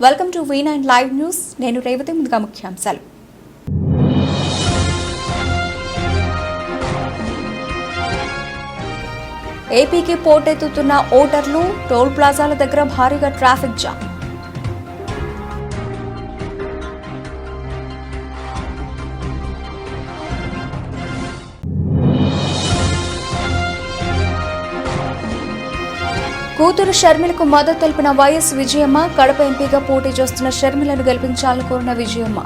Welcome to V9 live news. నేను రేవతి. ముందుగా ముఖ్యాంశాలు. ఏపీకి పోటెత్తుతున్న ఓటర్లు, టోల్ ప్లాజాల దగ్గర భారీగా ట్రాఫిక్ జామ్. కూతురు షర్మిలకు మద్దతు తెలిపిన వైఎస్ విజయమ్మ, కడప ఎంపీగా పోటీ చేస్తున్న షర్మిలను గెలిపించాలని కోరిన విజయమ్మ.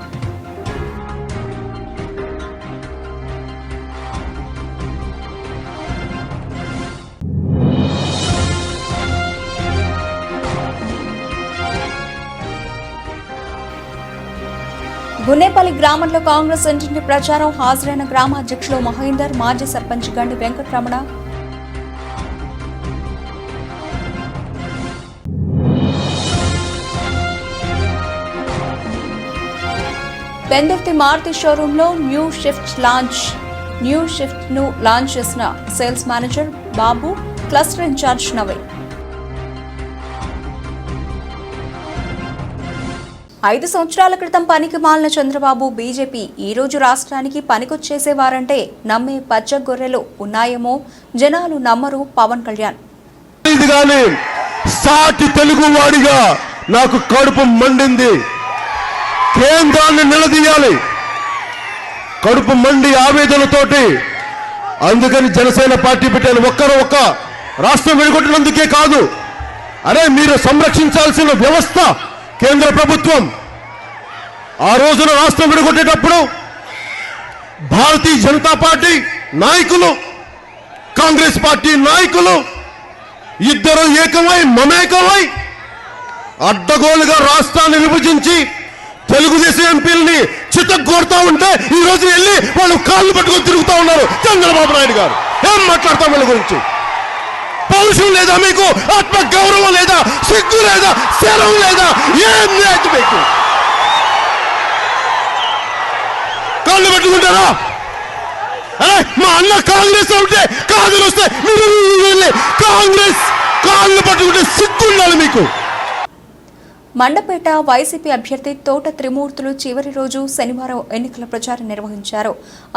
గున్నేపల్లి గ్రామంలో కాంగ్రెస్ ఇంటింటి ప్రచారం. హాజరైన గ్రామ అధ్యక్షులు మహేందర్, మాజీ సర్పంచ్ గండి వెంకటరమణ. పెందుర్తి మారుతి షోరూంలో న్యూ షిఫ్ట్ ను లాంచ్ చేసిన సేల్స్ మేనేజర్ బాబు, క్లస్టర్ ఇన్ఛార్జ్ నవీన్. 5 సంవత్సరాల క్రితం పనికి మాలిన చంద్రబాబు బీజేపీ ఈ రోజు రాష్ట్రానికి పనికొచ్చేసేవారంటే నమ్మే పచ్చ గొర్రెలు ఉన్నాయేమో. జనాలు నమ్మరు. పవన్ కళ్యాణ్. సాటి తెలుగు వాడిగా నాకు కడుపు మండింది. కేంద్రాన్ని నిలదీయాలి. కడుపు మండి ఆవేదనతోటి అందుకని జనసేన పార్టీ పెట్టాను. ఒక్క రాష్ట్రం విడగొట్టినందుకే కాదు, అరే మీరు సంరక్షించాల్సిన వ్యవస్థ కేంద్ర ప్రభుత్వం. ఆ రోజున రాష్ట్రం విడగొట్టేటప్పుడు భారతీయ జనతా పార్టీ నాయకులు, కాంగ్రెస్ పార్టీ నాయకులు ఇద్దరు ఏకమై మమేకమై అడ్డగోలుగా రాష్ట్రాన్ని విభజించి తెలుగుదేశం ఎంపీలని చిత్తగొడతా ఉంటే ఈ రోజు వెళ్ళి వాళ్ళు కాళ్ళు పట్టుకొని తిరుగుతా ఉన్నారు. చంద్రబాబు నాయుడు గారు ఏం మాట్లాడతాం వాళ్ళ గురించి? పౌరుషం లేదా మీకు? ఆత్మ గౌరవం లేదా? సిగ్గు లేదా? శరం లేదా? ఏం లేదు మీకు? కాళ్ళు పట్టుకుంటారా? అరే మా అన్న కాంగ్రెస్ ఉంటే కాదులు వస్తే మీరు కాంగ్రెస్ కాళ్ళు పట్టుకుంటే సిగ్గు ఉండాలి మీకు. మండపేట వైసీపీ అభ్యర్థి తోట త్రిమూర్తులు చివరి రోజు శనివారం ఎన్నికల ప్రచారం నిర్వహించారు.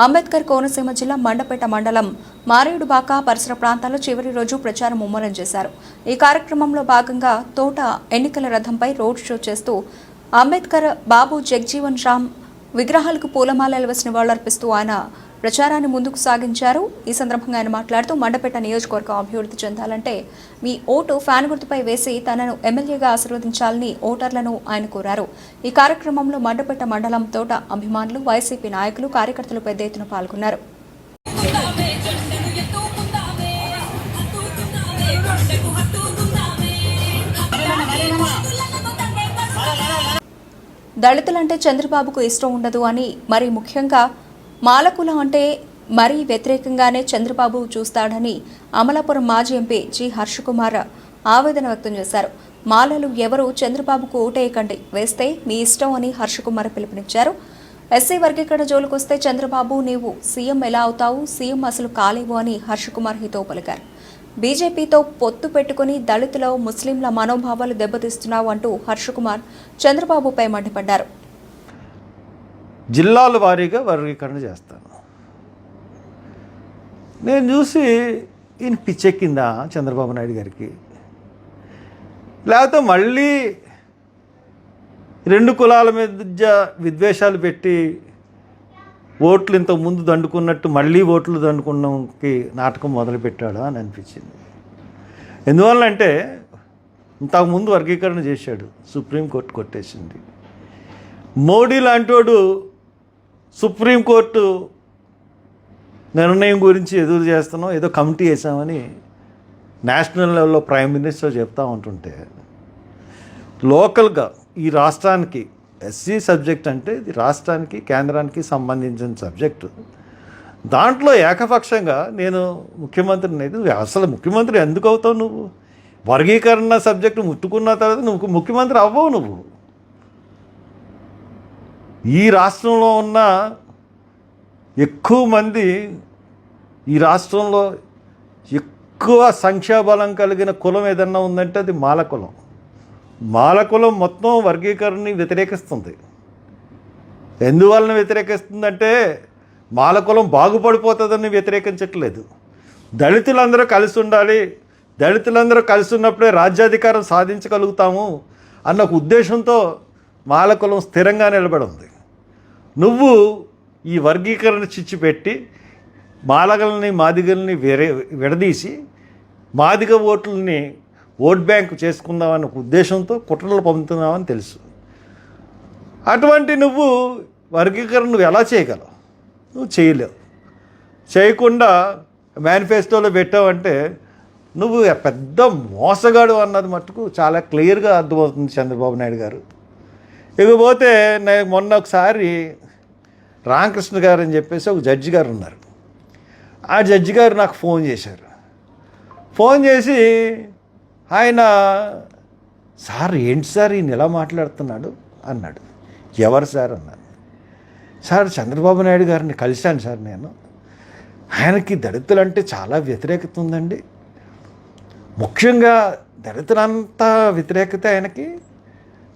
అంబేద్కర్ కోనసీమ జిల్లా మండపేట మండలం మారేడుబాక పరిసర ప్రాంతాల్లో చివరి రోజు ప్రచారం ముమ్మరం చేశారు. ఈ కార్యక్రమంలో భాగంగా తోట ఎన్నికల రథంపై రోడ్ షో చేస్తూ అంబేద్కర్, బాబు జగ్జీవన్ రామ్ విగ్రహాలకు పూలమాలలు వేసి నివాళులర్పిస్తూ ఆయన ప్రచారాన్ని ముందుకు సాగించారు. ఈ సందర్భంగా ఆయన మాట్లాడుతూ మండపేట నియోజకవర్గం అభివృద్ధి చెందాలంటే మీ ఓటు ఫ్యాన్ గుర్తుపై వేసి తనను ఎమ్మెల్యేగా ఆశీర్వదించాలని ఓటర్లను ఆయన కోరారు. ఈ కార్యక్రమంలో మండపేట మండలం తోట అభిమానులు, వైసీపీ నాయకులు, కార్యకర్తలు పెద్ద ఎత్తున పాల్గొన్నారు. దళితులంటే చంద్రబాబుకు ఇష్టం ఉండదు అని, మరి ముఖ్యంగా మాలకుల అంటే మరీ వ్యతిరేకంగానే చంద్రబాబు చూస్తాడని అమలాపురం మాజీ ఎంపీ జి హర్షకుమార్ ఆవేదన వ్యక్తం చేశారు. మాలలు ఎవరు చంద్రబాబుకు ఓటేయకండి, వేస్తే మీ ఇష్టం అని హర్షకుమార్ పిలుపునిచ్చారు. ఎస్సీ వర్గీకరణ జోలికొస్తే చంద్రబాబు నీవు సీఎం ఎలా అవుతావు, సీఎం అసలు కాలేవు అని హర్షకుమార్ హితో పలికారు. బీజేపీతో పొత్తు పెట్టుకుని దళితుల, ముస్లింల మనోభావాలు దెబ్బతీస్తున్నావు అంటూ హర్షకుమార్ చంద్రబాబుపై మండిపడ్డారు. జిల్లాల వారీగా వర్గీకరణ చేస్తాను. నేను చూసి ఈయన పిచ్చెక్కిందా చంద్రబాబు నాయుడు గారికి? లేకపోతే మళ్ళీ 2 కులాల మధ్య విద్వేషాలు పెట్టి ఓట్లు ఇంతకుముందు దండుకున్నట్టు మళ్ళీ ఓట్లు దండుకున్నకి నాటకం మొదలుపెట్టాడు అని అనిపించింది. ఎందువల్లంటే ఇంతకుముందు వర్గీకరణ చేశాడు, సుప్రీంకోర్టు కొట్టేసింది. మోడీ లాంటివాడు సుప్రీంకోర్టు నిర్ణయం గురించి ఎదురు చేస్తున్నాం, ఏదో కమిటీ వేసామని నేషనల్ లెవెల్లో ప్రైమ్ మినిస్టర్ చెప్తా ఉంటుంటే, లోకల్గా ఈ రాష్ట్రానికి ఎస్సీ సబ్జెక్ట్ అంటే ఇది రాష్ట్రానికి, కేంద్రానికి సంబంధించిన సబ్జెక్టు. దాంట్లో ఏకపక్షంగా నేను ముఖ్యమంత్రిని అయితే, అసలు ముఖ్యమంత్రి ఎందుకు అవుతావు నువ్వు? వర్గీకరణ సబ్జెక్టు ముట్టుకున్న తర్వాత నువ్వు ముఖ్యమంత్రి అవ్వవు. నువ్వు ఈ రాష్ట్రంలో ఉన్న ఎక్కువ మంది, ఈ రాష్ట్రంలో ఎక్కువ సంఖ్యాబలం కలిగిన కులం ఏదన్నా ఉందంటే అది మాల కులం. మాలకులం మొత్తం వర్గీకరణని వ్యతిరేకిస్తుంది. ఎందువలన వ్యతిరేకిస్తుందంటే మాలకులం బాగుపడిపోతుందని వ్యతిరేకించట్లేదు. దళితులందరూ కలిసి ఉండాలి, దళితులందరూ కలిసి ఉన్నప్పుడే రాజ్యాధికారం సాధించగలుగుతాము అన్న ఒక ఉద్దేశంతో మాలకులం స్థిరంగా నిలబడి ఉంది. నువ్వు ఈ వర్గీకరణ చిచ్చు పెట్టి మాలగల్ని మాదిగల్ని విడదీసి మాదిగ ఓట్లని ఓట్ బ్యాంకు చేసుకుందామన్న ఒక ఉద్దేశంతో కుట్రలు పంపుతున్నామని తెలుసు. అటువంటి నువ్వు వర్గీకరణ నువ్వు ఎలా చేయగలవు? నువ్వు చేయలేవు. చేయకుండా మేనిఫెస్టోలో పెట్టావంటే నువ్వు పెద్ద మోసగాడు అన్నది మట్టుకు చాలా క్లియర్గా అర్థమవుతుంది చంద్రబాబు నాయుడు గారు. ఇకపోతే మొన్న ఒకసారి రామకృష్ణ గారు అని చెప్పేసి ఒక జడ్జి గారు ఉన్నారు. ఆ జడ్జి గారు నాకు ఫోన్ చేశారు. ఫోన్ చేసి ఆయన, సార్ ఏంటి సార్ ఈయన ఎలా మాట్లాడుతున్నాడు అన్నాడు. ఎవరు సార్ అన్నాను. సార్ చంద్రబాబు నాయుడు గారిని కలిశాను సార్ నేను. ఆయనకి దళితులంటే చాలా వ్యతిరేకత ఉందండి. ముఖ్యంగా దళితులంతా వ్యతిరేకత ఆయనకి,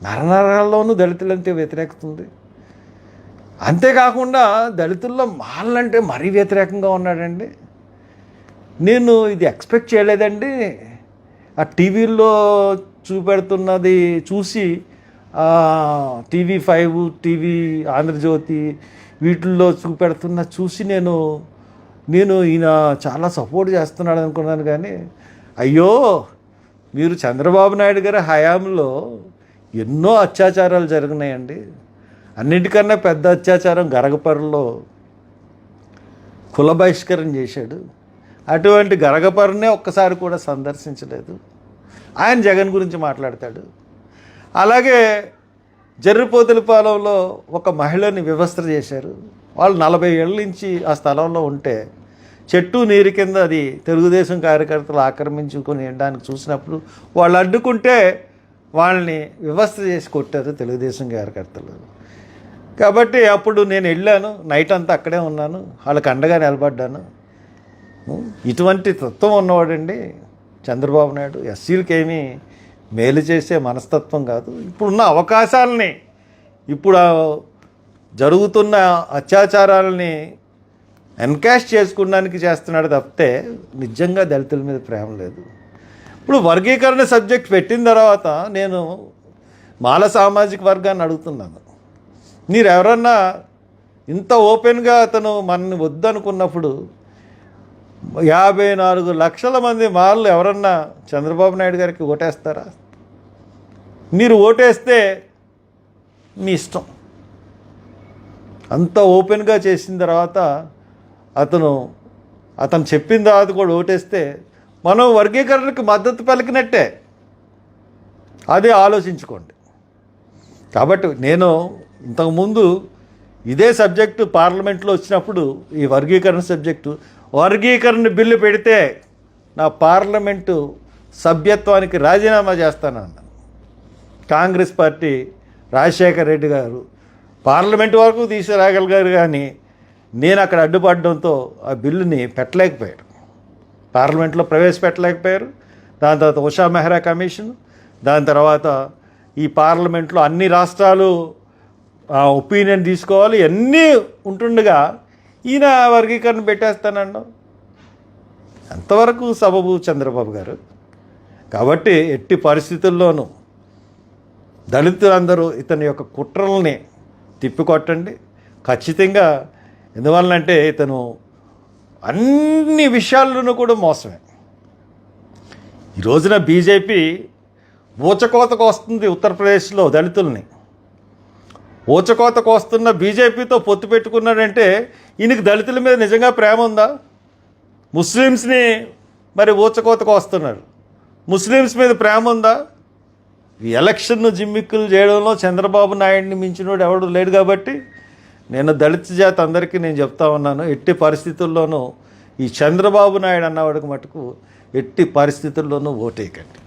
నరనరాల్లోనూ దళితులంటే వ్యతిరేకత ఉంది. అంతేకాకుండా దళితుల్లో మాలంటే మరీ వ్యతిరేకంగా ఉన్నాడండి. నేను ఇది ఎక్స్పెక్ట్ చేయలేదండి. ఆ టీవీల్లో చూపెడుతున్నది చూసి, TV5, టీవీ ఆంధ్రజ్యోతి వీటిల్లో చూపెడుతున్న చూసి నేను ఈయన చాలా సపోర్ట్ చేస్తున్నాడు అనుకున్నాను. కానీ అయ్యో, మీరు చంద్రబాబు నాయుడు గారి హయాంలో ఎన్నో అత్యాచారాలు జరిగినాయండి. అన్నిటికన్నా పెద్ద అత్యాచారం గరగపర్రులో కుల బహిష్కరణ చేశాడు. అటువంటి గరగపర్రునే ఒక్కసారి కూడా సందర్శించలేదు. ఆయన జగన్ గురించి మాట్లాడతాడు. అలాగే జర్రిపోతులపాలెంలో ఒక మహిళని వివస్త్ర చేశారు. వాళ్ళు 40 ఏళ్ళ నుంచి ఆ స్థలంలో ఉంటే చెట్టు నీరు కింద అది తెలుగుదేశం కార్యకర్తలు ఆక్రమించుకొని ఉండడానికి చూసినప్పుడు వాళ్ళు అడ్డుకుంటే వాళ్ళని వివస్త్ర చేసి కొట్టారు తెలుగుదేశం కార్యకర్తలు. కాబట్టి అప్పుడు నేను వెళ్ళాను, నైట్ అంతా అక్కడే ఉన్నాను, వాళ్ళకి అండగా నిలబడ్డాను. ఇటువంటి తత్వం ఉన్నవాడండి చంద్రబాబు నాయుడు. ఎస్సీలకి ఏమీ మేలు చేసే మనస్తత్వం కాదు. ఇప్పుడున్న అవకాశాలని, ఇప్పుడు జరుగుతున్న అత్యాచారాలని ఎన్కాష్ చేసుకోవడానికి చేస్తున్నాడు తప్పితే నిజంగా దళితుల మీద ప్రేమ లేదు. ఇప్పుడు వర్గీకరణ సబ్జెక్ట్ పెట్టిన తర్వాత నేను మాల సామాజిక వర్గాన్ని అడుగుతున్నాను, మీరు ఎవరన్నా ఇంత ఓపెన్గా అతను మనని వద్దనుకున్నప్పుడు 54 లక్షల మంది మాలలు ఎవరన్నా చంద్రబాబు నాయుడు గారికి ఓటేస్తారా? మీరు ఓటేస్తే మీ ఇష్టం. అంత ఓపెన్గా చేసిన తర్వాత అతను చెప్పిన తర్వాత కూడా ఓటేస్తే మనం వర్గీకరణకు మద్దతు పలికినట్టే. అదే ఆలోచించుకోండి. కాబట్టి నేను ఇంతకుముందు ఇదే సబ్జెక్టు పార్లమెంట్లో వచ్చినప్పుడు ఈ వర్గీకరణ బిల్లు పెడితే నా పార్లమెంటు సభ్యత్వానికి రాజీనామా చేస్తానన్నాను. కాంగ్రెస్ పార్టీ రాజశేఖర్ రెడ్డి గారు పార్లమెంటు వరకు తీసుకురాగలిగారు, కానీ నేను అక్కడ అడ్డుపడడంతో ఆ బిల్లుని పెట్టలేకపోయారు, పార్లమెంట్లో ప్రవేశపెట్టలేకపోయారు. దాని తర్వాత ఉషా మెహ్రా కమిషన్, దాని తర్వాత ఈ పార్లమెంట్లో అన్ని రాష్ట్రాలు ఒపీనియన్ తీసుకోవాలి, అన్నీ ఉంటుండగా ఈయన వర్గీకరణ పెట్టేస్తానండి. ఎంతవరకు సబబు చంద్రబాబు గారు? కాబట్టి ఎట్టి పరిస్థితుల్లోనూ దళితులందరూ ఇతని యొక్క కుట్రల్ని తిప్పికొట్టండి ఖచ్చితంగా. ఎందువల్లంటే ఇతను అన్ని విషయాల్లోనూ కూడా మోసమే. ఈ రోజున బీజేపీ ఊచకోతకు వస్తుంది ఉత్తరప్రదేశ్లో దళితుల్ని. ఊచకోతకు వస్తున్న బీజేపీతో పొత్తు పెట్టుకున్నాడంటే ఈయనకి దళితుల మీద నిజంగా ప్రేమ ఉందా? ముస్లిమ్స్ని మరి ఊచకోతకు వస్తున్నారు, ముస్లిమ్స్ మీద ప్రేమ ఉందా? ఈ ఎలక్షన్ను జిమ్మిక్కులు చేయడంలో చంద్రబాబు నాయుడిని మించినోడు ఎవడు లేడు. కాబట్టి నేను దళిత జాతి అందరికీ నేను చెప్తా ఉన్నాను, ఎట్టి పరిస్థితుల్లోనూ ఈ చంద్రబాబు నాయుడు అన్నవాడికి మటుకు ఎట్టి పరిస్థితుల్లోనూ ఓటేయకండి.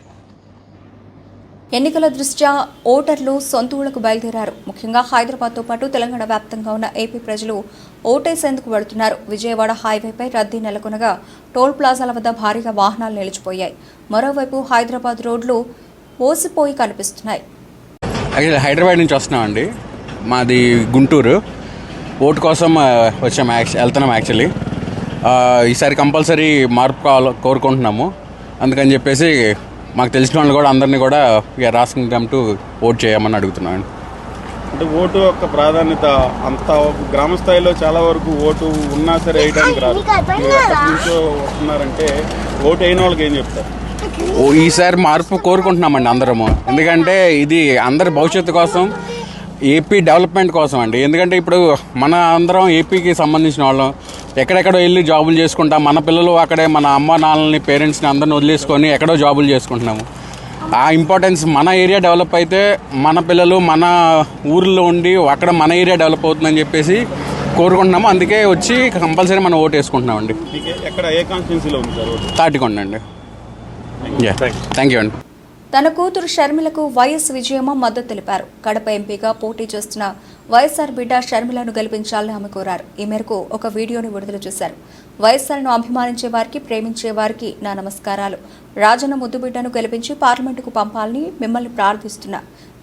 ఎన్నికల దృష్ట్యా ఓటర్లు సొంత ఊళ్లకు బయలుదేరారు. ముఖ్యంగా హైదరాబాద్తో పాటు తెలంగాణ వ్యాప్తంగా ఉన్న ఏపీ ప్రజలు ఓటేసేందుకు వెళుతున్నారు. విజయవాడ హైవేపై రద్దీ నెలకొనగా టోల్ ప్లాజాల వద్ద భారీగా వాహనాలు నిలిచిపోయాయి. మరోవైపు హైదరాబాద్ రోడ్లు ఓసిపోయి కనిపిస్తున్నాయి. హైదరాబాద్ నుంచి వస్తున్నామండి. మాది గుంటూరు. ఓటు కోసం వెళ్తున్నాం. యాక్చువల్లీ ఈసారి కంపల్సరీ మార్పు కోరుకుంటున్నాము. అందుకని చెప్పేసి మాకు తెలిసిన వాళ్ళు కూడా అందరినీ కూడా we are asking them to vote చేయమని అడుగుతున్నాను. అంటే ఓటు యొక్క ప్రాధాన్యత అంత గ్రామ స్థాయిలో చాలా వరకు ఓటు ఉన్నా సరే వేయడానికి రాదు. ఎక్కడి నుంచో వస్తున్నారంటే ఓటు అయిన వాళ్ళకి ఏం చెప్తారు? ఈసారి మార్పు కోరుకుంటున్నామండి అందరము. ఎందుకంటే ఇది అందరి భవిష్యత్తు కోసం, ఏపీ డెవలప్మెంట్ కోసం అండి. ఎందుకంటే ఇప్పుడు మన అందరం ఏపీకి సంబంధించిన వాళ్ళం ఎక్కడెక్కడో వెళ్ళి జాబులు చేసుకుంటాం. మన పిల్లలు అక్కడే మన అమ్మ నాన్నని పేరెంట్స్ని అందరిని వదిలేసుకొని ఎక్కడో జాబులు చేసుకుంటున్నాము. ఆ ఇంపార్టెన్స్ మన ఏరియా డెవలప్ అయితే మన పిల్లలు మన ఊర్లో ఉండి అక్కడ మన ఏరియా డెవలప్ అవుతుందని చెప్పేసి కోరుకుంటున్నాము. అందుకే వచ్చి కంపల్సరీ మనం ఓటు వేసుకుంటున్నామండి. ఎక్కడ ఏ కాన్స్టిట్యున్సీలో ఉంది సార్ ఓటు? తాటికొండ అండి. థ్యాంక్ యూ అండి. తన కూతురు షర్మిలకు వైఎస్ విజయమ్మ మద్దతు తెలిపారు. కడప ఎంపీగా పోటీ చేస్తున్న వైఎస్ఆర్ బిడ్డ షర్మిలను గెలిపించాలని ఆమె కోరారు. ఈ మేరకు ఒక వీడియోని విడుదల చేశారు. వైఎస్ఆర్ను అభిమానించే వారికి, ప్రేమించే వారికి నా నమస్కారాలు. రాజన్న ముద్దుబిడ్డను గెలిపించి పార్లమెంటుకు పంపాలని మిమ్మల్ని ప్రార్థిస్తున్నా.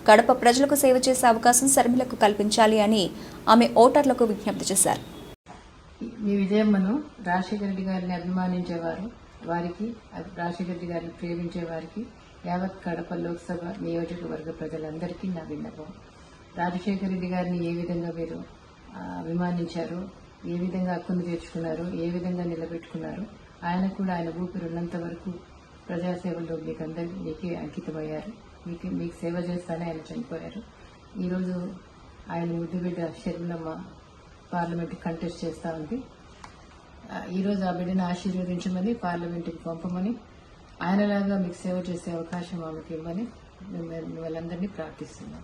కడప ప్రజలకు సేవ చేసే అవకాశం షర్మిలకు కల్పించాలి అని ఆమె ఓటర్లకు విజ్ఞప్తి చేశారు. మీ విజయమ్మను రాజశేఖర రెడ్డి గారిని అభిమానించేవారు, వారికి రాజశేఖర రెడ్డి గారిని ప్రేమించే వారికి, యావత్ కడప లోక్సభ నియోజకవర్గ ప్రజలందరికీ నా విన్నపం. రాజశేఖర రెడ్డి గారిని ఏ విధంగా మీరు అభిమానించారు, ఏ విధంగా హక్కును తీర్చుకున్నారు, ఏ విధంగా నిలబెట్టుకున్నారు, ఆయన కూడా ఆయన ఊపిరి ఉన్నంత వరకు ప్రజాసేవలో మీకే అంకితమయ్యారు. మీకు సేవ చేస్తానే ఆయన చనిపోయారు. ఈరోజు ఆయన ముద్దుబిడ్డ షర్మిలమ్మ పార్లమెంట్కి కంటెస్ట్ చేస్తూ ఉంది. ఈరోజు ఆ బిడ్డను ఆశీర్వదించమని, పార్లమెంట్కి పంపమని, ఆయనలాగా మీకు సేవ చేసే అవకాశం ఆమెకి ఇవ్వమని వాళ్ళందరినీ ప్రార్థిస్తున్నాం.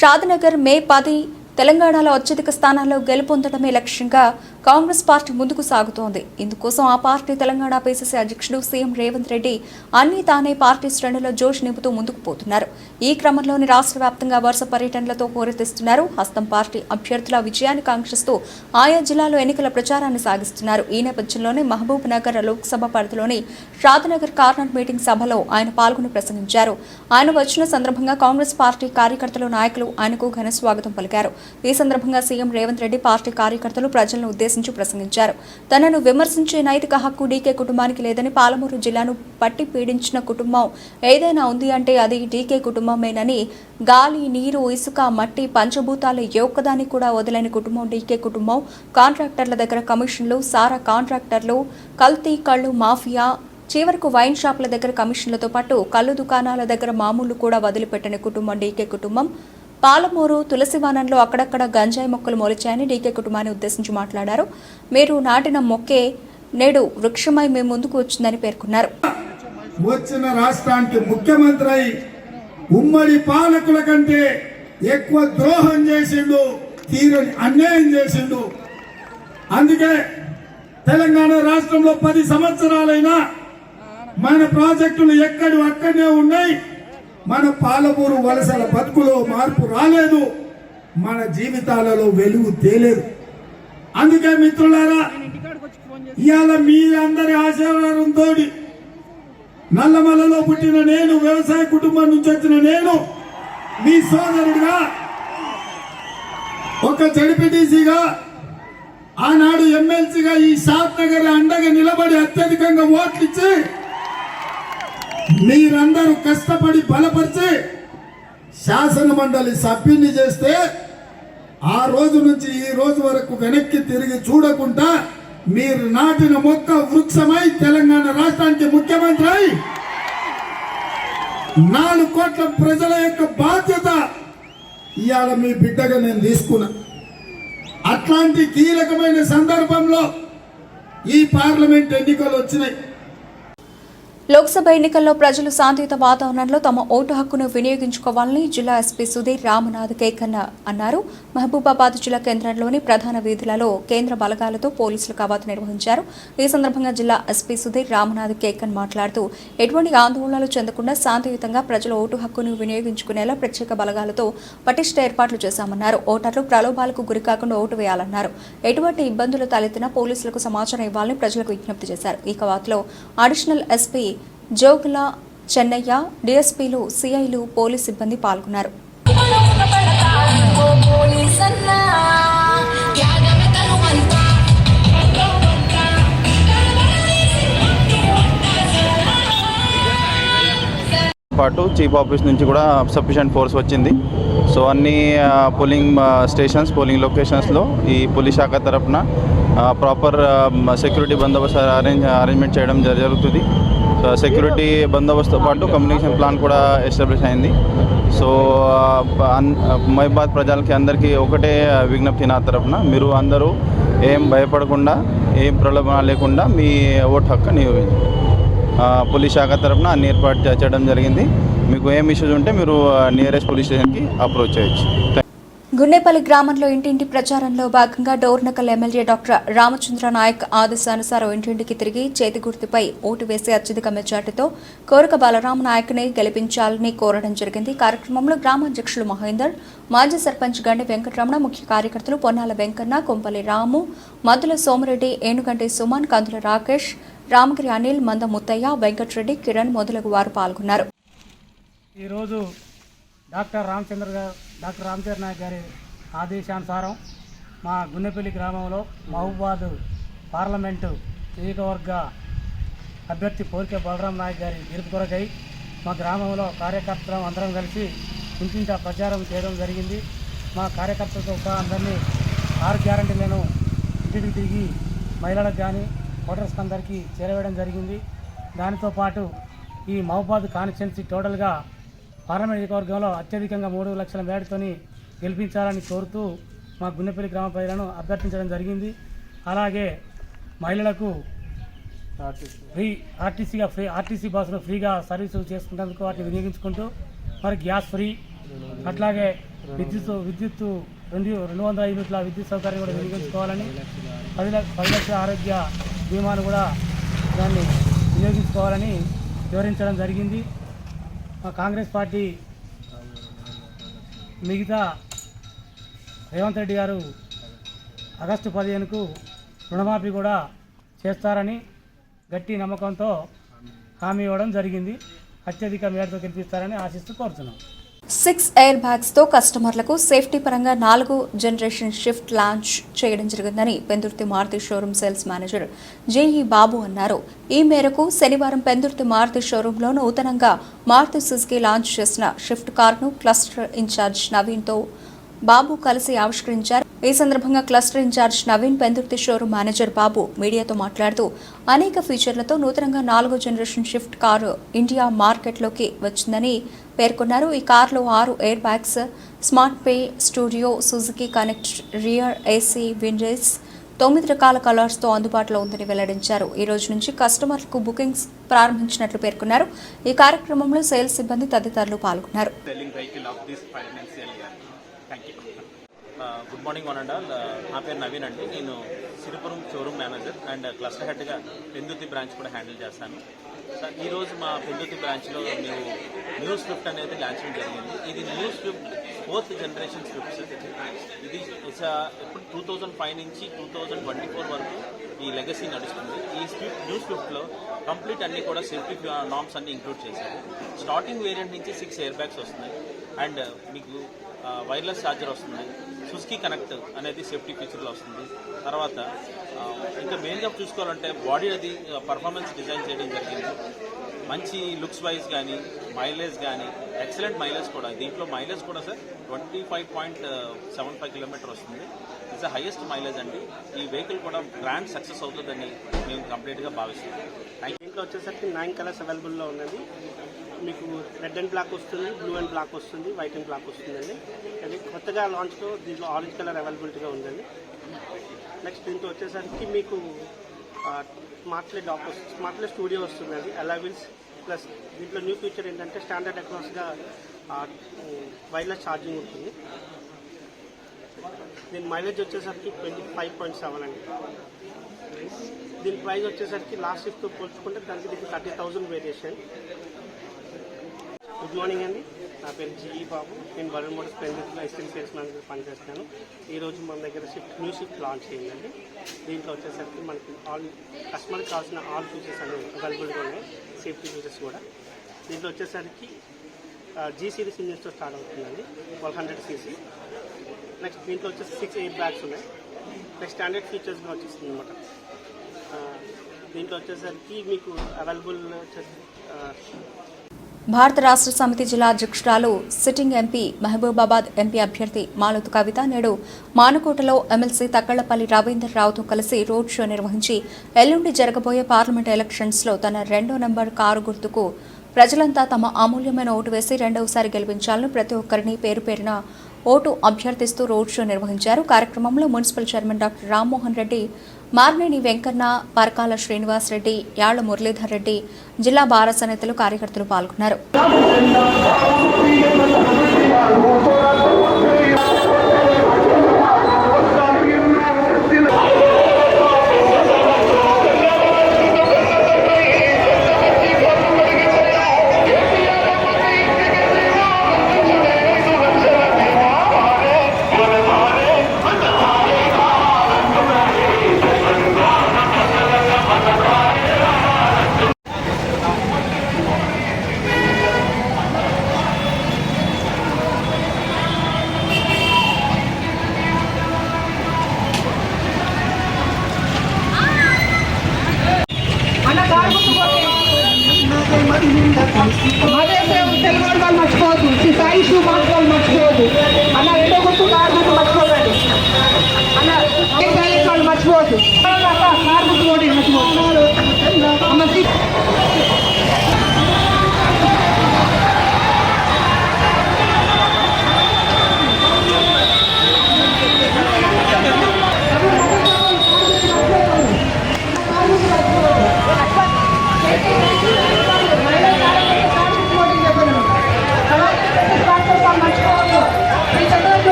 షాద్నగర్ మే 10 తెలంగాణలో అత్యధిక స్థానాల్లో గెలుపొందడమే లక్ష్యంగా కాంగ్రెస్ పార్టీ ముందుకు సాగుతోంది. ఇందుకోసం ఆ పార్టీ తెలంగాణ పీసీసీ అధ్యక్షుడు సీఎం రేవంత్ రెడ్డి అన్ని తానే పార్టీ శ్రేణుల్లో జోష్ నింపుతూ ముందుకు పోతున్నారు. ఈ క్రమంలోని రాష్ట్ర వ్యాప్తంగా వరుస పర్యటనలతో హోరెత్తిస్తున్నారు. హస్తం పార్టీ అభ్యర్థుల విజయాన్ని కాంక్షిస్తూ ఆయా జిల్లాలో ఎన్నికల ప్రచారాన్ని సాగిస్తున్నారు. ఈ నేపథ్యంలోనే మహబూబ్ నగర్ లోక్సభ పరిధిలోని షాద్నగర్ కార్నర్ మీటింగ్ సభలో ఆయన పాల్గొని ప్రసంగించారు. ఆయన వచ్చిన సందర్భంగా కాంగ్రెస్ పార్టీ కార్యకర్తలు, నాయకులు ఆయనకు ఘన స్వాగతం పలికారు. ఈ సందర్భంగా సీఎం రేవంత్ రెడ్డి పార్టీ కార్యకర్తలు ప్రజలను ఉద్దేశించి ప్రసంగించారు. తనను విమర్శించే నైతిక హక్కు డీకే కుటుంబానికి లేదని, పాలమూరు జిల్లాను పట్టి పీడించిన కుటుంబం ఏదైనా ఉంది అంటే అది డీకే కుటుంబమేనని, గాలి, నీరు, ఇసుక, మట్టి, పంచభూతాలు ఒక్కదాన్ని కూడా వదలని కుటుంబం డీకే కుటుంబం. కాంట్రాక్టర్ల దగ్గర కమిషన్లు, సారా కాంట్రాక్టర్లు, కల్తీ కళ్ళు మాఫియా, చివరకు వైన్ షాపుల దగ్గర కమిషన్లతో పాటు కళ్ళు దుకాణాల దగ్గర మామూలు కూడా వదిలిపెట్టని కుటుంబం డీకే కుటుంబం. పాలమూరు తులసివనంలో అక్కడక్కడ గంజాయి మొక్కలు మొలిచాయని డీకే కుటుంబాన్ని ఉద్దేశించి మాట్లాడారు. మీరు నాటిన మొక్కే నేడు వృక్షమై మేము ముందుకు వచ్చిందని పేర్కొన్నారు. వచ్చిన రాష్ట్రానికి ముఖ్యమంత్రి ఉమ్మడి పాలకుల కంటే ఎక్కువ ద్రోహం చేసిండు, తీరని అన్యాయం చేసిండు. అందుకే తెలంగాణ రాష్ట్రంలో 10 సంవత్సరాలైనా మన ప్రాజెక్టులు ఎక్కడి అక్కడనే ఉన్నాయి. మన పాలమూరు వలసల బతుకులో మార్పు రాలేదు, మన జీవితాలలో వెలుగు తేలేదు. అందుకే మిత్రులారా, ఇవాళ మీ అందరి ఆశీర్వాదంతో నల్లమలలో పుట్టిన నేను, వ్యవసాయ కుటుంబం నుంచి వచ్చిన నేను, మీ సోదరుడిగా, ఒక జడ్పీటీసీగా, ఆనాడు ఎమ్మెల్సీగా ఈ షాద్నగర్ అండగా నిలబడి అత్యధికంగా ఓట్లు ఇచ్చి మీరందరూ కష్టపడి బలపరిచి శాసన మండలి సభ్యుని చేస్తే ఆ రోజు నుంచి ఈ రోజు వరకు వెనక్కి తిరిగి చూడకుండా మీరు నాటిన మొక్క వృక్షమై తెలంగాణ రాష్ట్రానికి ముఖ్యమంత్రి 4 కోట్ల ప్రజల యొక్క బాధ్యత ఇవాళ మీ బిడ్డగా నేను తీసుకున్నా. అట్లాంటి కీలకమైన సందర్భంలో ఈ పార్లమెంట్ ఎన్నికలు వచ్చినాయి. లోక్సభ ఎన్నికల్లో ప్రజలు శాంతియుత వాతావరణంలో తమ ఓటు హక్కును వినియోగించుకోవాలని జిల్లా ఎస్పీ సుధీర్ రామనాథ్ కేకన్న అన్నారు. మహబూబాబాద్ జిల్లా కేంద్రంలోని ప్రధాన వీధులలో కేంద్ర బలగాలతో పోలీసులు కవాతు నిర్వహించారు. ఈ సందర్భంగా జిల్లా ఎస్పీ సుధీర్ రామనాథ్ కేకన్ మాట్లాడుతూ ఎటువంటి ఆందోళనలు చెందకుండా శాంతియుతంగా ప్రజల ఓటు హక్కును వినియోగించుకునేలా ప్రత్యేక బలగాలతో పటిష్ట ఏర్పాట్లు చేశామన్నారు. ఓటర్లు ప్రలోభాలకు గురికాకుండా ఓటు వేయాలన్నారు. ఎటువంటి ఇబ్బందులు తలెత్తినా పోలీసులకు సమాచారం ఇవ్వాలని ప్రజలకు విజ్ఞప్తి చేశారు. ఈ కవాతులో అడిషనల్ ఎస్పీ జోగుల చెన్నయ్య, డీఎస్పీలు, సిఐలు, పోలీస్ సిబ్బంది పాల్గొన్నారు. పాటు చీఫ్ ఆఫీస్ నుంచి కూడా సఫిషియెంట్ ఫోర్స్ వచ్చింది. సో అన్ని పోలింగ్ స్టేషన్స్, పోలింగ్ లొకేషన్స్లో ఈ పోలీస్ శాఖ తరఫున ప్రాపర్ సెక్యూరిటీ బందోబస్తు అరేంజ్మెంట్ చేయడం జరుగుతుంది. సెక్యూరిటీ బందోబస్తుతో పాటు కమ్యూనికేషన్ ప్లాన్ కూడా ఎస్టాబ్లిష్ అయింది. సో మహిబాద్ ప్రజలకి అందరికీ ఒకటే విజ్ఞప్తి నా తరఫున, మీరు అందరూ ఏం భయపడకుండా, ఏం ప్రలోభన లేకుండా మీ ఓటు హక్కు వినియోగించండి. పోలీస్ శాఖ తరఫున అన్ని ఏర్పాటు చేయడం జరిగింది. మీకు ఏం ఇష్యూస్ ఉంటే మీరు నియరెస్ట్ పోలీస్ స్టేషన్కి అప్రోచ్ చేయొచ్చు. గున్నేపల్లి గ్రామంలో ఇంటింటి ప్రచారంలో భాగంగా డోర్నకల్ ఎమ్మెల్యే డాక్టర్ రామచంద్ర నాయక్ ఆదేశానుసారం ఇంటింటికి తిరిగి చేతి గుర్తుపై ఓటు వేసి అత్యధిక మెజార్టీతో కోరక బలరాం నాయక్ని గెలిపించాలని కోరడం జరిగింది. కార్యక్రమంలో గ్రామాధ్యక్షులు మహేందర్, మాజీ సర్పంచ్ గండి వెంకటరమణ, ముఖ్య కార్యకర్తలు పొన్నాల వెంకన్న, కొంపల్లి రాము, మద్దుల సోమిరెడ్డి, ఏనుగంటి సుమన్, కందుల రాకేష్, రామగిరి అనిల్, మంద ముత్తయ్య, వెంకటరెడ్డి, కిరణ్ మొదలగు వారు పాల్గొన్నారు. ఈరోజు డాక్టర్ రామచంద్ర నాయక్ గారి ఆదేశానుసారం మా గున్నెపల్లి గ్రామంలో మహబూబాద్ పార్లమెంటు నియోజకవర్గ అభ్యర్థి కోరిక బలరాం నాయక్ గారి గెలుపు కొరకై మా గ్రామంలో కార్యకర్తలు అందరం కలిసి ఇంటింట ప్రచారం చేయడం జరిగింది. మా కార్యకర్తలతో సహా అందరినీ 6 గ్యారంటీలను ఇంటికి తిరిగి మహిళలకు కానీ ఓటర్స్ అందరికీ చేరవేయడం జరిగింది. దానితో పాటు ఈ మహబూబాద్ కాన్స్టిట్యున్సీ టోటల్గా పార్లమెంట్ నియోజకవర్గంలో అత్యధికంగా 3 లక్షల మేడతోని గెలిపించాలని కోరుతూ మా గున్నెపల్లి గ్రామ ప్రజలను అభ్యర్థించడం జరిగింది. అలాగే మహిళలకు ఆర్టీసీ బస్సులు ఫ్రీగా సర్వీసులు చేసుకున్నందుకు వాటిని వినియోగించుకుంటూ మరి గ్యాస్ ఫ్రీ, అట్లాగే విద్యుత్ 200 యూనిట్ల విద్యుత్ సౌకర్యం కూడా వినియోగించుకోవాలని, 10 లక్షల ఆరోగ్య బీమాను కూడా దాన్ని వినియోగించుకోవాలని వివరించడం జరిగింది. మా కాంగ్రెస్ పార్టీ మిగతా రేవంత్ రెడ్డి గారు ఆగస్టు 15కు రుణమాఫీ కూడా చేస్తారని గట్టి నమ్మకంతో హామీ ఇవ్వడం జరిగింది. అత్యధిక మేరతో గెలిపిస్తారని ఆశిస్తూ కోరుతున్నాం. 6 ఎయిర్ బ్యాగ్స్ తో కస్టమర్లకు సేఫ్టీ పరంగా 4 జనరేషన్ షిఫ్ట్ లాంచ్ చేయడం జరిగిందని Pendurthi Maruti showroom sales manager J E Babu అన్నారు. ఈ మేరకు శనివారం పెందుర్తి మారుతి షోరూంలో నూతనంగా మారుతి సుజుకి లాంచ్ చేసిన షిఫ్ట్ కార్ను క్లస్టర్ ఇన్ఛార్జ్ నవీన్తో బాబు కలిసి ఆవిష్కరించారు. ఈ సందర్భంగా cluster incharge Naveen, Pendurthi showroom manager Babu మీడియాతో మాట్లాడుతూ అనేక ఫీచర్లతో నూతనంగా 4 జనరేషన్ షిఫ్ట్ కారు ఇండియా మార్కెట్లోకి వచ్చిందని పేర్కొన్నారు. ఈ కారులో 6 air bags, smart pay, studio, Suzuki connect, rear AC, Windows, 9 రకాల కలర్స్తో అందుబాటులో ఉందని వెల్లడించారు. ఈ రోజు నుంచి కస్టమర్లకు బుకింగ్స్ ప్రారంభించినట్లు పేర్కొన్నారు. ఈ కార్యక్రమంలో సేల్స్ సిబ్బంది తదితరులు పాల్గొన్నారు. Good morning one and all. నా పేరు నవీన్ అండి. నేను Siripuram showroom manager and cluster హెడ్గా పెందుర్తి బ్రాంచ్ కూడా హ్యాండిల్ చేస్తాను. సార్ ఈరోజు మా పెందుర్తి బ్రాంచ్లో మేము న్యూ స్విఫ్ట్ అనేది లాంచింగ్ జరిగింది. ఇది new Swift 4th generation Swift. ఇది ఎప్పుడు 2005 నుంచి 2024 వరకు ఈ లెగసీ నడుస్తుంది. ఈ న్యూ స్విఫ్ట్లో కంప్లీట్ అన్ని కూడా సేఫ్టీ నార్మ్స్ అన్ని ఇంక్లూడ్ చేశారు. స్టార్టింగ్ వేరియంట్ నుంచి 6 ఎయిర్ బ్యాగ్స్ వస్తున్నాయి అండ్ మీకు వైర్లెస్ ఛార్జర్ వస్తుంది. సుజుకి కనెక్ట్ అనేది సేఫ్టీ ఫీచర్లో వస్తుంది. తర్వాత ఇంకా మెయిన్గా చూసుకోవాలంటే బాడీ అది పర్ఫార్మెన్స్ డిజైన్ చేయడం జరిగింది. మంచి లుక్స్ వైజ్ కానీ మైలేజ్ కానీ ఎక్సలెంట్ మైలేజ్ కూడా. దీంట్లో మైలేజ్ కూడా సార్ 25.75 కిలోమీటర్ వస్తుంది. ఇట్స్ ద హైయెస్ట్ మైలేజ్ అండి. ఈ వెహికల్ కూడా బ్రాండ్ సక్సెస్ అవుతుందని మేము కంప్లీట్గా భావిస్తున్నాం. దీంట్లో వచ్చేసరికి 9 కలర్స్ అవైలబుల్లో ఉన్నది. మీకు రెడ్ అండ్ బ్లాక్ వస్తుంది, బ్లూ అండ్ బ్లాక్ వస్తుంది, వైట్ అండ్ బ్లాక్ వస్తుందండి. అది కొత్తగా లాంచ్లో దీంట్లో ఆరెంజ్ కలర్ అవైలబిలిటీగా ఉందండి. నెక్స్ట్ దీంట్లో వచ్చేసరికి మీకు స్మార్ట్లే స్టూడియో వస్తుందండి, అలావిల్స్ ప్లస్ దీంట్లో న్యూ ఫీచర్ ఏంటంటే స్టాండర్డ్ అక్రాస్గా వైర్లెస్ ఛార్జింగ్ ఉంటుంది. దీని మైలేజ్ వచ్చేసరికి 25.7 అండి. దీని ప్రైస్ వచ్చేసరికి లాస్ట్ షిఫ్ట్తో పోల్చుకుంటే దానికి 30,000 వేరియేషన్. గుడ్ మార్నింగ్ అండి. నా పేరు జీఈ బాబు. నేను బలూన్ మోటార్స్ పెందుర్తిలో అసిస్టెంట్ సేల్స్ మేనేజర్ పనిచేస్తాను. ఈరోజు మన దగ్గర న్యూ షిఫ్ట్ లాంచ్ అయ్యిందండి. దీంట్లో వచ్చేసరికి మనకి కస్టమర్కి కావాల్సిన ఆల్ ఫీచర్స్ అనేవి అవైలబుల్గా ఉన్నాయి, సేఫ్టీ ఫీచర్స్ కూడా. దీంట్లో వచ్చేసరికి జీ సిరీస్ ఇంజిన్స్తో స్టార్ట్ అవుతుందండి 1200 cc. నెక్స్ట్ దీంట్లో వచ్చేసి 6 ఎయిర్ బ్యాగ్స్ ఉన్నాయి. నెక్స్ట్ స్టాండర్డ్ ఫీచర్స్గా వచ్చేస్తుంది అనమాట. దీంట్లో వచ్చేసరికి మీకు అవైలబుల్ భారత రాష్ట్ర సమితి జిల్లా అధ్యక్షురాలు సిట్టింగ్ ఎంపీ మహబూబాబాద్ ఎంపీ అభ్యర్థి మాలతు కవిత నేడు మానుకోటలో ఎమ్మెల్సీ తక్కళ్లపల్లి రవీందర్ రావుతో కలిసి రోడ్ షో నిర్వహించి ఎల్లుండి జరగబోయే పార్లమెంట్ ఎలక్షన్స్లో తన 2వ నెంబర్ కారు గుర్తుకు ప్రజలంతా తమ అమూల్యమైన ఓటు వేసి రెండవసారి గెలిపించాలని ప్రతి ఒక్కరిని పేరు పేరున ఓటు అభ్యర్థిస్తూ రోడ్ షో నిర్వహించారు. కార్యక్రమంలో municipal chairman doctor Rammohan Reddy, Marneni Venkanna, Parakala Srinivas Reddy, Yalla Muralidhar Reddy, జిల్లా భారత నేతలు, కార్యకర్తలు పాల్గొన్నారు. తెలుగు మర్చిపోవద్దు, సాయి షూ మాత్రం మర్చిపోవద్దు అన్న. రెండో గుర్తు కారు గుర్తు మర్చిపోకండి అన్న. వాళ్ళు మర్చిపోవద్దు, కారు గుర్తు కూడా మర్చిపోవద్దు అమ్మ.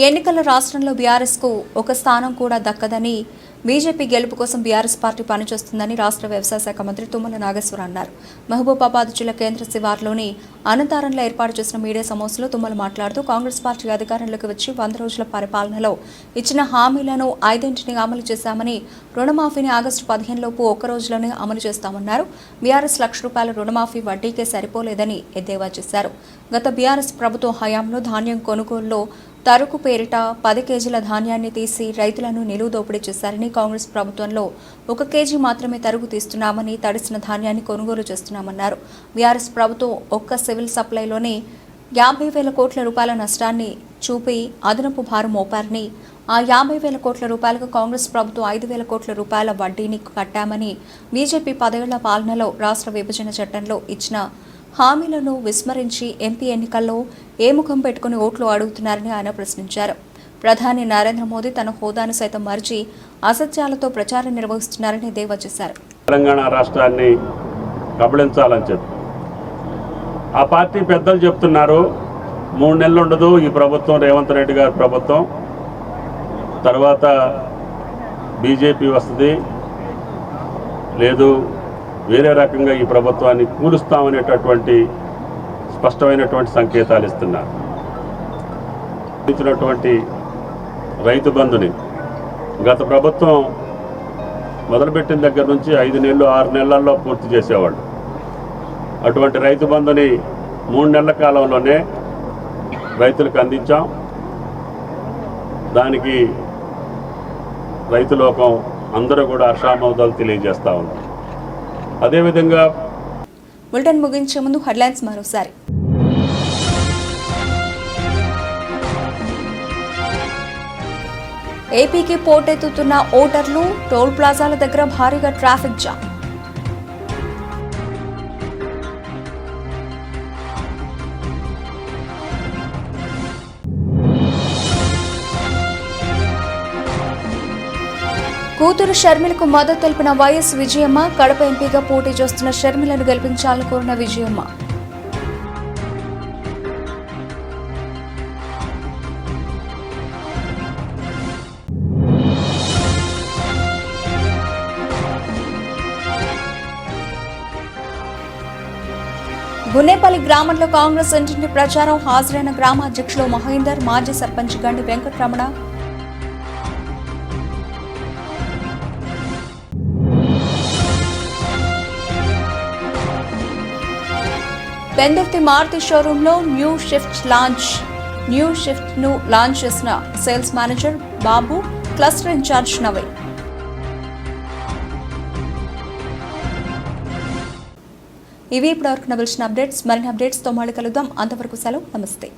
ఎన్నికల రాష్ట్రంలో బీఆర్ఎస్కు ఒక స్థానం కూడా దక్కదని, బీజేపీ గెలుపు కోసం బీఆర్ఎస్ పార్టీ పనిచేస్తుందని రాష్ట్ర వ్యవసాయ శాఖ మంత్రి తుమ్మల నాగేశ్వరరావు అన్నారు. మహబూబాబాద్ జిల్లా కేంద్ర శివార్లోని అనంతారంలో ఏర్పాటు చేసిన మీడియా సమావేశంలో తుమ్మల మాట్లాడుతూ కాంగ్రెస్ పార్టీ అధికారంలోకి వచ్చి 100 రోజుల పరిపాలనలో ఇచ్చిన హామీలను 5 అమలు చేశామని, రుణమాఫీని ఆగస్టు 15 లోపు ఒక్క రోజులోనే అమలు చేస్తామన్నారు. బీఆర్ఎస్ ₹1,00,000 రుణమాఫీ వడ్డీకే సరిపోలేదని ఎద్దేవా చేశారు. గత బీఆర్ఎస్ ప్రభుత్వ హయాంలో ధాన్యం కొనుగోలులో తరుకు పేరిట 10 కేజీల ధాన్యాన్ని తీసి రైతులను నిలువు దోపిడీ చేశారని, కాంగ్రెస్ ప్రభుత్వంలో 1 కేజీ మాత్రమే తరుగు తీస్తున్నామని, తడిసిన ధాన్యాన్ని కొనుగోలు చేస్తున్నామన్నారు. బీఆర్ఎస్ ప్రభుత్వం ఒక్క సివిల్ సప్లైలోనే 50,000 కోట్ల రూపాయల నష్టాన్ని చూపి అదనపు భారం మోపారని, ఆ 50,000 కోట్ల రూపాయలకు కాంగ్రెస్ ప్రభుత్వం 5,000 కోట్ల రూపాయల వడ్డీని కట్టామని, బీజేపీ 10 ఏళ్ల పాలనలో రాష్ట్ర విభజన చట్టంలో ఇచ్చిన హామీలను విస్మరించి ఎంపీ ఎన్నికల్లో ఏ ముఖం పెట్టుకుని ఓట్లు అడుగుతున్నారని ఆయన ప్రశ్నించారు. ప్రధాని నరేంద్ర మోదీ తన హోదాను సైతం మరిచి అసత్యాలతో ప్రచారం నిర్వహిస్తున్నారని ఎద్దేవా చేశారు. తెలంగాణ రాష్ట్రాన్ని కబళించాలని చెప్పి ఆ పార్టీ పెద్దలు చెప్తున్నారు. 3 నెలలు ఉండదు ఈ ప్రభుత్వం, రేవంత్ రెడ్డి గారి ప్రభుత్వం, తర్వాత బీజేపీ వస్తుంది, లేదు వేరే రకంగా ఈ ప్రభుత్వాన్ని కూలుస్తామనేటటువంటి స్పష్టమైనటువంటి సంకేతాలు ఇస్తున్నారు. ఇచ్చినటువంటి రైతు బంధుని గత ప్రభుత్వం మొదలుపెట్టిన దగ్గర నుంచి 5 నెలలు 6 నెలల్లో పూర్తి చేసేవాళ్ళు. అటువంటి రైతు బంధుని 3 నెలల కాలంలోనే రైతులకు అందించాం. దానికి రైతు లోకం అందరూ కూడా హర్షామోదాలు తెలియజేస్తూ ఉన్నారు. అదేవిధంగా బులెటిన్ ముగించే ముందు హెడ్లైన్స్ మరోసారి. ఏపీకి పోటెత్తుతున్న ఓటర్లు, టోల్ ప్లాజాల దగ్గర భారీగా ట్రాఫిక్ జామ్. కూతురు షర్మిలకు మద్దతు తెలిపిన వైఎస్ విజయమ్మ, కడప ఎంపీగా పోటీ చేస్తున్న షర్మిలను గెలిపించాలని కోరిన విజయమ్మ. గున్నేపల్లి గ్రామంలో కాంగ్రెస్ ఇంటింటి ప్రచారం. హాజరైన గ్రామ అధ్యక్షులు మహేందర్, మాజీ సర్పంచ్ గండి వెంకటరమణ. పెందుర్తి మారుతి షోరూంలో న్యూ షిఫ్ట్ ను లాంచ్ చేసిన సేల్స్ మేనేజర్ బాబు, క్లస్టర్ ఇన్ఛార్జ్ నవే. ఇవి ఇప్పటివరకు నవల్సిన అప్డేట్స్. మరిన్ని అప్డేట్స్తో మళ్ళీ కలుద్దాం. అంతవరకు సెలవు. నమస్తే.